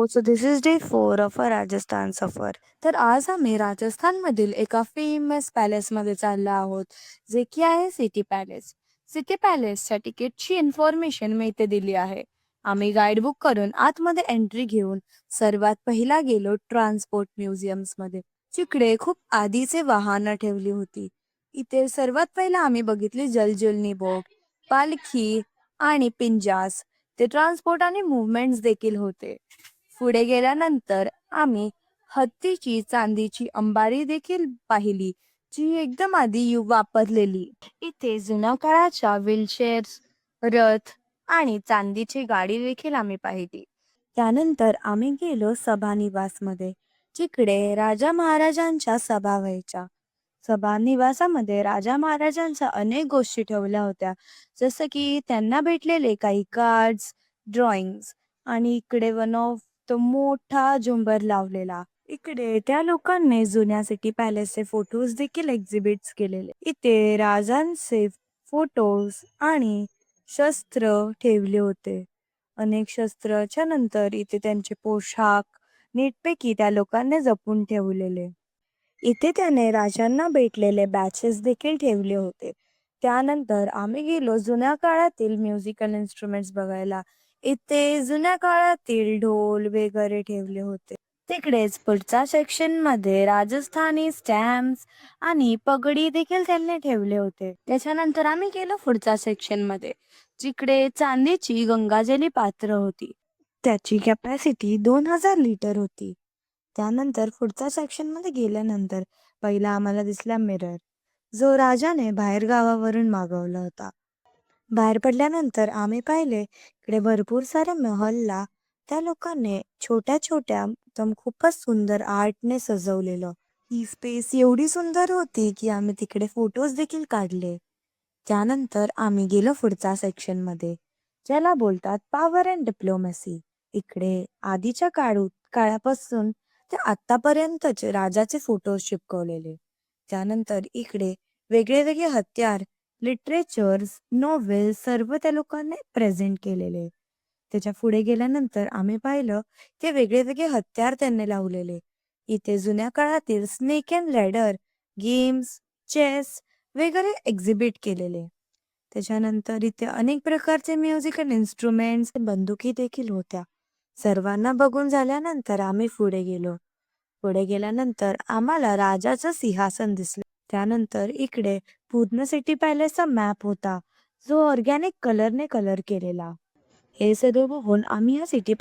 So this is day 4 of our Rajasthan सफर. तर आज आम्ही राजस्थानमधील एका फेमस पॅलेसमध्ये चाललो आहोत, जे की आहे सिटी पॅलेस. सिटी पॅलेसच्या तिकीटची इन्फॉर्मेशन मी इथे दिली आहे. आम्ही गाईड बुक करून आतमध्ये एंट्री घेऊन सर्वात पहिला गेलो ट्रान्सपोर्ट म्युझियम्समध्ये. जिकडे खूप आधीचे वाहनं ठेवली होती. इथे सर्वात पहिला आम्ही बघितली जलजुलनी बोग, पालखी आणि पिंजास. ते ट्रान्सपोर्ट आणि मुव्हमेंट्स देखील होते. पुढे गेल्यानंतर आम्ही हत्तीची चांदीची अंबारी देखील पाहिली, जी एकदम आधी वापरलेली. इथे जुन्या काळाच्या व्हीलचेअर्स, रथ आणि चांदीची गाडी देखील आम्ही पाहिली. त्यानंतर आम्ही गेलो सभानिवासमध्ये, जिकडे राजा महाराजांच्या सभा व्हायच्या. सभा निवासामध्ये राजा महाराजांच्या अनेक गोष्टी ठेवल्या होत्या, जसं की त्यांना भेटलेले काही कार्ड्स, ड्रॉइंग्स आणि इकडे वन ऑफ द मोठा झुंबर लावलेला. इकडे त्या लोकांनी जुन्या सिटी पॅलेसचे फोटोज देखील एक्झिबिट्स केलेले. इथे राजांचे फोटोज आणि शस्त्र ठेवले होते. अनेक शस्त्राच्या नंतर इथे त्यांचे पोशाख नीटपैकी त्या लोकांनी जपून ठेवलेले. इथे त्याने राजांना भेटलेले बॅचेस देखील ठेवले होते. त्यानंतर आम्ही गेलो जुन्या काळातील म्युझिकल इन्स्ट्रुमेंट्स बघायला. इथे जुन्या काळातील ढोल वगैरे ठेवले होते. तिकडेच पुढच्या सेक्शनमध्ये राजस्थानी स्टॅम्प्स आणि पगडी देखील त्यांनी ठेवले होते. त्याच्यानंतर आम्ही गेलो पुढच्या सेक्शनमध्ये, जिकडे चांदीची गंगाजली पात्र होती. त्याची कॅपॅसिटी 2000 लिटर होती. त्यानंतर पुढच्या सेक्शनमध्ये गेल्यानंतर पहिला आम्हाला दिसला मिरर, जो राजाने बाहेर गावावरून मागवला होता. बाहेर पडल्यानंतर आम्ही पाहिले इकडे भरपूर सारे महलला त्या लोकांनी छोट्या छोट्या एकदम खूपच सुंदर आर्टने सजवलेलं. ही स्पेस एवढी सुंदर होती की आम्ही तिकडे फोटोज देखील काढले. त्यानंतर आम्ही गेलो पुढच्या सेक्शनमध्ये, ज्याला बोलतात पॉवर अँड डिप्लोमॅसी. इकडे आधीच्या काळापासून ते आतापर्यंतचे राजाचे फोटोज चिपकवलेले. त्यानंतर इकडे वेगळे वेगळे हत्यार, लिटरेचर्स, नॉवेल्स सर्व त्या लोकांनी प्रेझेंट केलेले. त्याच्या पुढे गेल्यानंतर आम्ही पाहिलं की वेगळे वेगळे हत्यार त्यांनी लावलेले. इथे जुन्या काळातील snake and ladder, games, chess वगैरे एक्झिबिट केलेले. त्याच्यानंतर इथे अनेक प्रकारचे म्युझिकल इन्स्ट्रुमेंट्स, बंदुकी देखील होत्या. सर्वांना बघून झाल्यानंतर आम्ही पुढे गेलो. पुढे गेल्यानंतर आम्हाला राजाचं सिंहासन दिसलं. त्यानंतर इकडे पूर्ण सिटी पॅलेसचा मॅप होता, जो ऑर्गॅनिक कलरने कलर केलेला. हे सगळं बघून आम्ही या सिटी